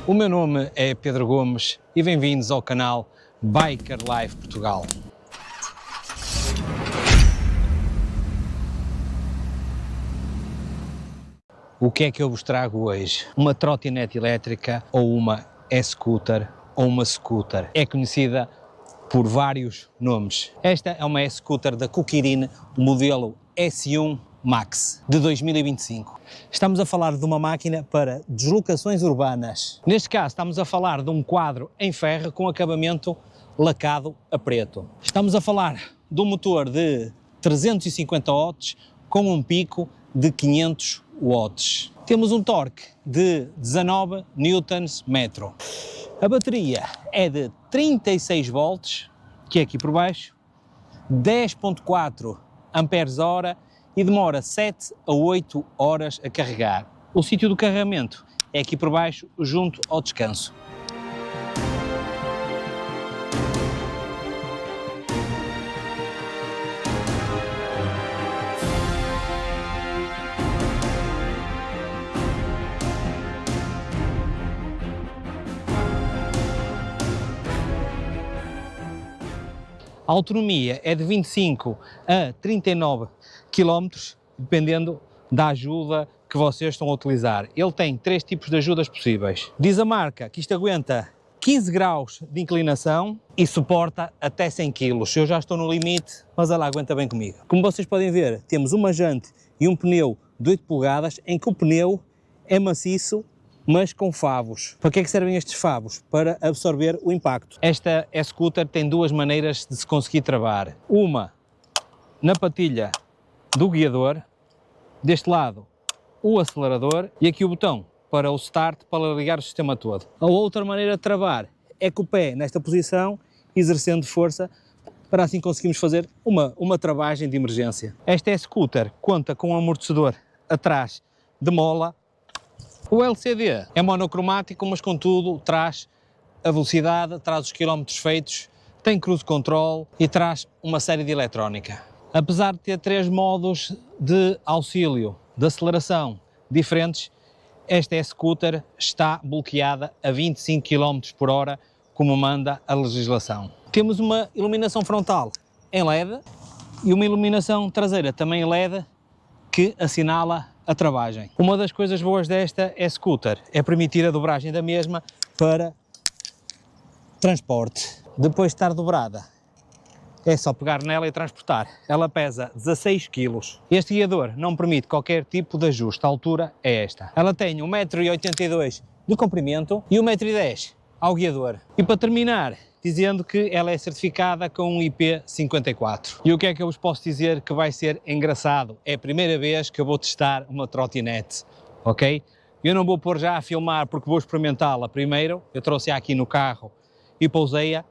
O meu nome é Pedro Gomes e bem-vindos ao canal Biker Life Portugal. O que é que eu vos trago hoje? Uma trotinete elétrica ou uma e-scooter ou uma scooter. É conhecida por vários nomes. Esta é uma e-scooter da Kukirin, modelo S1 Max, de 2025. Estamos a falar de uma máquina para deslocações urbanas. Neste caso, estamos a falar de um quadro em ferro com acabamento lacado a preto. Estamos a falar de um motor de 350 watts com um pico de 500 watts. Temos um torque de 19 Nm. A bateria é de 36 volts, que é aqui por baixo, 10.4 Ampères-hora e demora 7 a 8 horas a carregar. O sítio do carregamento é aqui por baixo, junto ao descanso. A autonomia é de 25 a 39 km, dependendo da ajuda que vocês estão a utilizar. Ele tem 3 tipos de ajudas possíveis. Diz a marca que isto aguenta 15 graus de inclinação e suporta até 100 kg. Eu já estou no limite, mas ela aguenta bem comigo. Como vocês podem ver, temos uma jante e um pneu de 8 polegadas, em que o pneu é maciço, mas com favos. Para que é que servem estes favos? Para absorver o impacto. Esta e-scooter tem 2 maneiras de se conseguir travar. Uma na patilha do guiador, deste lado o acelerador e aqui o botão para o start, para ligar o sistema todo. A outra maneira de travar é com o pé nesta posição, exercendo força, para assim conseguirmos fazer uma travagem de emergência. Esta e-scooter conta com um amortecedor atrás de mola. O LCD é monocromático, mas contudo traz a velocidade, traz os quilómetros feitos, tem cruise control e traz uma série de eletrónica. Apesar de ter 3 modos de auxílio, de aceleração diferentes, esta e-scooter está bloqueada a 25 km por hora, como manda a legislação. Temos uma iluminação frontal em LED e uma iluminação traseira também em LED, que assinala a travagem. Uma das coisas boas desta e-scooter é permitir a dobragem da mesma para transporte. Depois de estar dobrada, é só pegar nela e transportar. Ela pesa 16 kg. Este guiador não permite qualquer tipo de ajuste. A altura é esta. Ela tem 1,82 m de comprimento e 1,10 m ao guiador. E para terminar, dizendo que ela é certificada com um IP54. E o que é que eu vos posso dizer que vai ser engraçado? É a primeira vez que eu vou testar uma trotinete, ok? Eu não vou pôr já a filmar porque vou experimentá-la primeiro. Eu trouxe-a aqui no carro e pousei-a.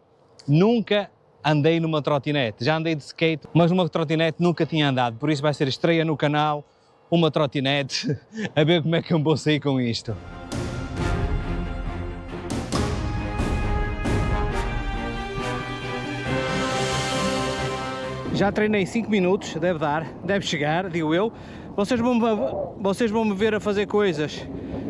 Nunca andei numa trotinete. Já andei de skate, mas numa trotinete nunca tinha andado. Por isso vai ser estreia no canal, uma trotinete, a ver como é que eu vou sair com isto. Já treinei 5 minutos, deve chegar, digo eu. Vocês vão me ver a fazer coisas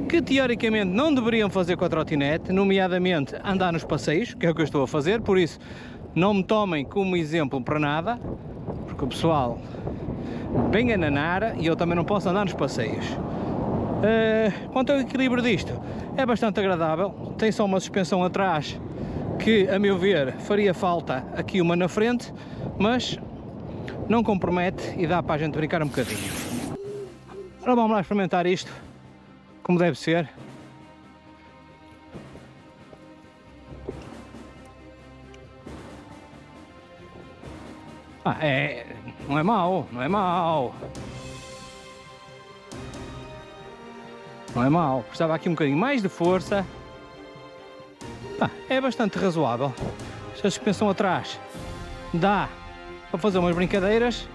que teoricamente não deveriam fazer com a trotinete, nomeadamente andar nos passeios, que é o que eu estou a fazer, por isso não me tomem como exemplo para nada, porque o pessoal vem a nanar e eu também não posso andar nos passeios. Quanto ao equilíbrio disto, é bastante agradável, tem só uma suspensão atrás que, a meu ver, faria falta aqui uma na frente, mas não compromete e dá para a gente brincar um bocadinho. Agora vamos lá experimentar isto, como deve ser. Não é mau, não é mau. Não é mau, precisava aqui um bocadinho mais de força. É bastante razoável. Esta suspensão atrás dá para fazer umas brincadeiras,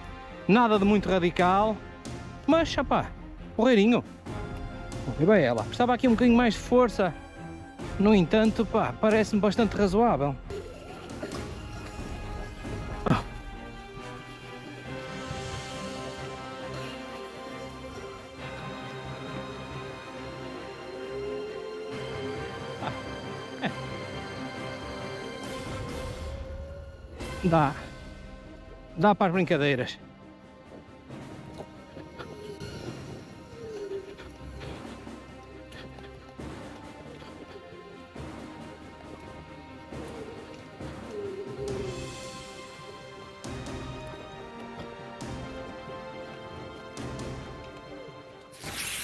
nada de muito radical, mas, porreirinho. E bem ela, precisava aqui um bocadinho mais de força, no entanto, parece-me bastante razoável. Dá. Dá para as brincadeiras.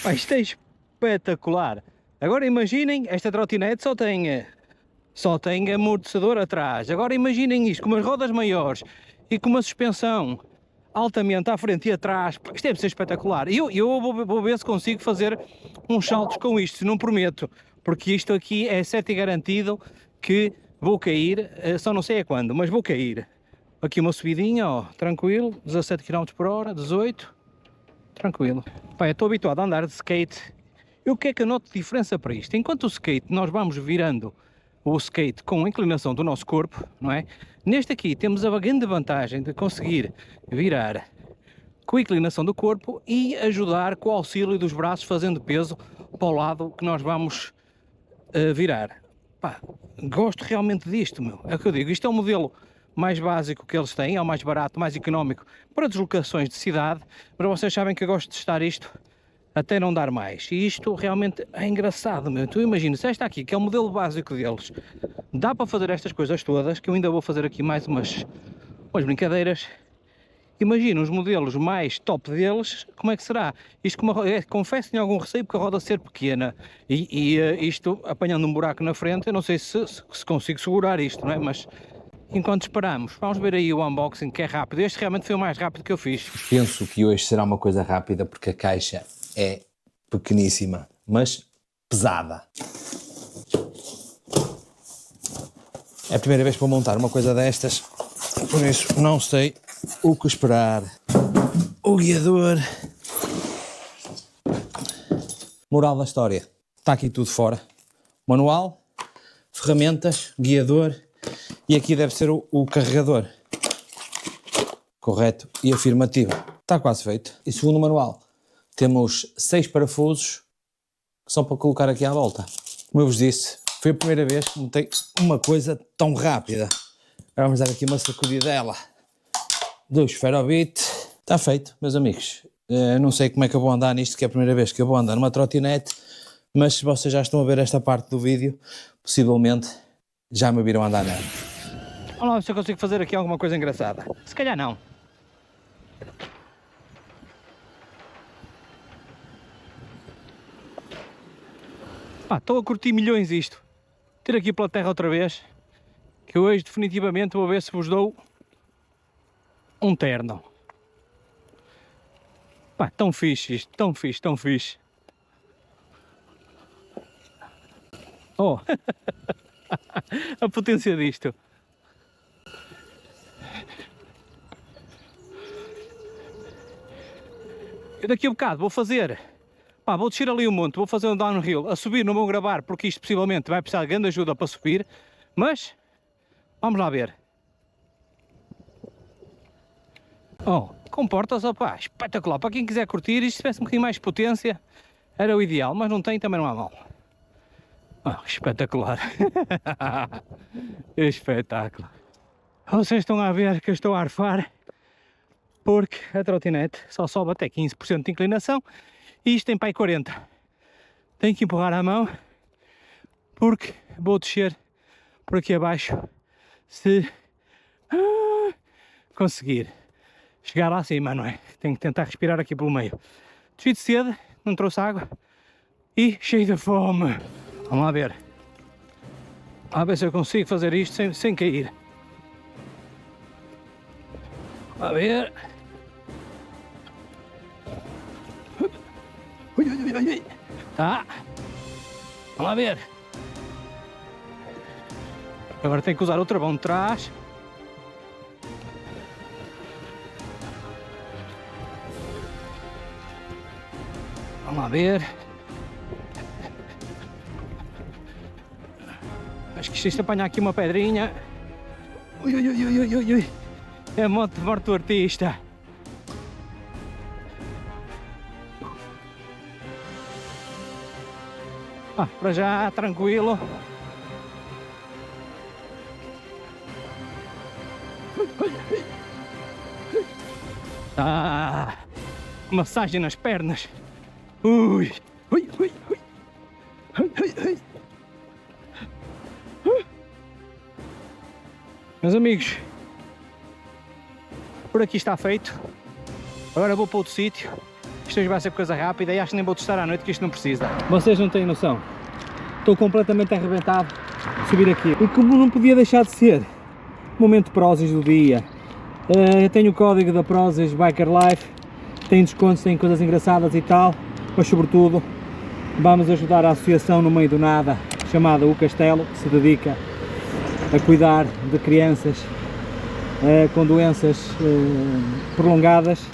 Pá, isto é espetacular. Agora imaginem, esta trotinete só tem amortecedor atrás. Agora imaginem isto, com umas rodas maiores e com uma suspensão altamente à frente e atrás. Isto deve ser espetacular. Eu vou ver se consigo fazer uns saltos com isto, não prometo, porque isto aqui é certo e garantido que vou cair, só não sei a quando, mas vou cair. Aqui uma subidinha, ó, tranquilo, 17 km/h, 18, tranquilo. Pá, eu estou habituado a andar de skate. E o que é que eu noto de diferença para isto? Enquanto o skate nós vamos virando o skate com a inclinação do nosso corpo, não é? Neste aqui temos a grande vantagem de conseguir virar com a inclinação do corpo e ajudar com o auxílio dos braços fazendo peso para o lado que nós vamos virar. Pá, gosto realmente disto, meu. É o que eu digo, isto é o modelo mais básico que eles têm, é o mais barato, mais económico para deslocações de cidade, mas vocês sabem que eu gosto de testar isto até não dar mais. E isto realmente é engraçado, meu. Tu imagina, se esta aqui, que é o modelo básico deles, dá para fazer estas coisas todas, que eu ainda vou fazer aqui mais umas brincadeiras. Imagina os modelos mais top deles, como é que será? Isto, confesso, tenho algum receio porque a roda ser pequena e isto, apanhando um buraco na frente, eu não sei se consigo segurar isto, não é? Mas enquanto esperamos, vamos ver aí o unboxing, que é rápido. Este realmente foi o mais rápido que eu fiz. Penso que hoje será uma coisa rápida porque a caixa é pequeníssima, mas pesada. É a primeira vez para montar uma coisa destas, por isso não sei o que esperar. O guiador. Moral da história. Está aqui tudo fora. Manual, ferramentas, guiador e aqui deve ser o carregador. Correto e afirmativo. Está quase feito. E segundo o manual, temos 6 parafusos que são para colocar aqui à volta. Como eu vos disse, foi a primeira vez que montei uma coisa tão rápida. Agora vamos dar aqui uma sacudidela do esferovite. Está feito, meus amigos. Não sei como é que eu vou andar nisto, que é a primeira vez que eu vou andar numa trotinete, mas se vocês já estão a ver esta parte do vídeo, possivelmente já me viram andar nela. Vamos lá ver se eu consigo fazer aqui alguma coisa engraçada. Se calhar não. Pá, estou a curtir milhões isto. Ter aqui pela terra outra vez, que hoje definitivamente vou ver se vos dou um terno. Pá, tão fixe isto, tão fixe, tão fixe. Oh, a potência disto. Eu daqui a bocado vou fazer, pá, vou descer ali o monte, vou fazer um downhill, a subir não vou gravar porque isto possivelmente vai precisar de grande ajuda para subir, mas vamos lá ver. Oh, comporta-se, opá, espetacular. Para quem quiser curtir, isto se tivesse um bocadinho mais de potência, era o ideal, mas não tem, também não há mal. Oh, espetacular. Espetáculo. Vocês estão a ver que eu estou a arfar, porque a trotinete só sobe até 15% de inclinação e isto tem para aí 40%. Tenho que empurrar a mão, porque vou descer por aqui abaixo, se conseguir chegar lá acima, não é? Tenho que tentar respirar aqui pelo meio. Cheio de sede, não trouxe água e cheio de fome. Vamos lá ver. Vamos ver se eu consigo fazer isto sem cair. Vamos ver. Ui, ui, ui, ui. Tá. Vamos lá ver. Agora tenho que usar outra mão de trás. Vamos lá ver. Acho que isto apanhar aqui uma pedrinha. Ui, ui, ui, ui, ui, ui. É moto de morto artista. Ah, para já, tranquilo. Ah, massagem nas pernas. Ui, ui, ui, ui. Ui, ui, ui. Meus amigos, por aqui está feito. Agora vou para outro sítio. Isto hoje vai ser coisa rápida e acho que nem vou testar à noite, que isto não precisa. Vocês não têm noção. Estou completamente arrebentado de subir aqui. E como não podia deixar de ser momento Prozis do dia, eu tenho o código da Prozis Biker Life, tem descontos, tem coisas engraçadas e tal, mas sobretudo vamos ajudar a associação no meio do nada, chamada O Castelo, que se dedica a cuidar de crianças com doenças prolongadas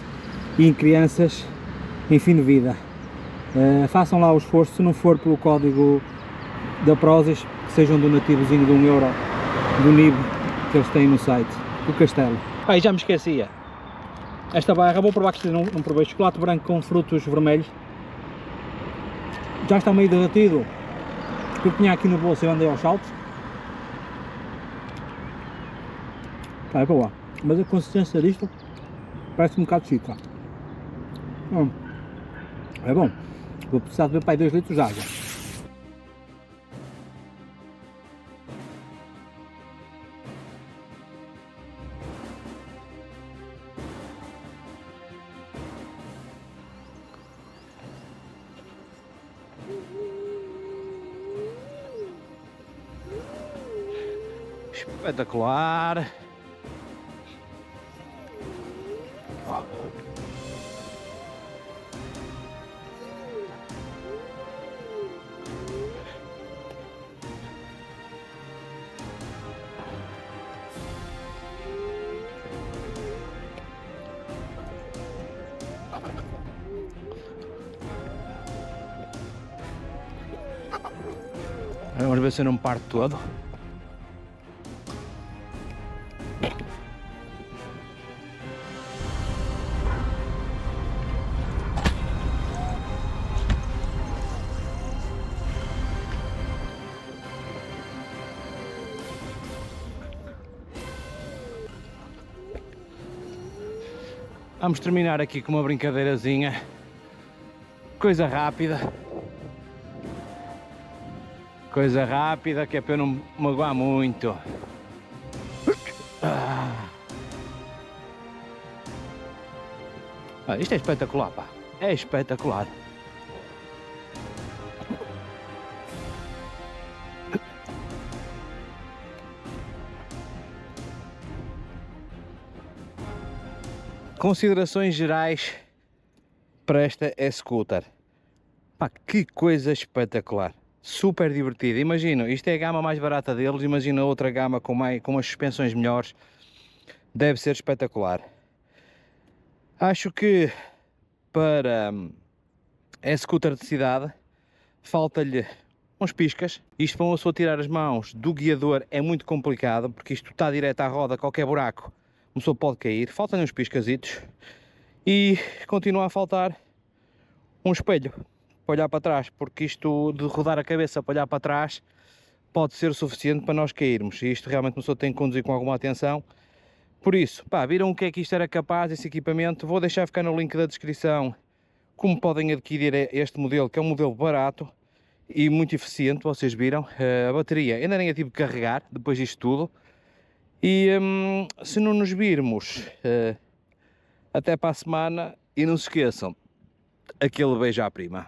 e em crianças em fim de vida. Façam lá o esforço, se não for pelo código da Prozis, que seja um donativozinho de €1 do NIB que eles têm no site, O Castelo. Já me esquecia, esta barra, vou provar que isto não provei, chocolate branco com frutos vermelhos, já está meio derretido, eu tinha aqui no bolso e andei aos saltos. É boa, mas a consistência disto parece um bocado chica. É bom, vou precisar de beber para aí 2 litros de água. Espetacular! Vamos ver se eu não me parto todo. Vamos terminar aqui com uma brincadeirazinha, coisa rápida que é para eu não me magoar muito. Isto é espetacular, pá, é espetacular. Considerações gerais para esta e-scooter. Pá, que coisa espetacular, super divertida. Imagina, isto é a gama mais barata deles, imagina outra gama com umas suspensões melhores, deve ser espetacular. Acho que para e-scooter de cidade falta-lhe uns piscas. Isto para uma pessoa tirar as mãos do guiador é muito complicado, porque isto está direto à roda, qualquer buraco uma pessoa pode cair. Faltam-lhe uns piscasitos e continua a faltar um espelho para olhar para trás, porque isto de rodar a cabeça para olhar para trás pode ser o suficiente para nós cairmos, e isto realmente uma pessoa tem que conduzir com alguma atenção. Por isso, pá, viram o que é que isto era capaz, esse equipamento? Vou deixar ficar no link da descrição como podem adquirir este modelo, que é um modelo barato e muito eficiente. Vocês viram, a bateria ainda nem a tive de carregar depois disto tudo. E se não nos virmos até para a semana, e não se esqueçam, aquele beijo à prima.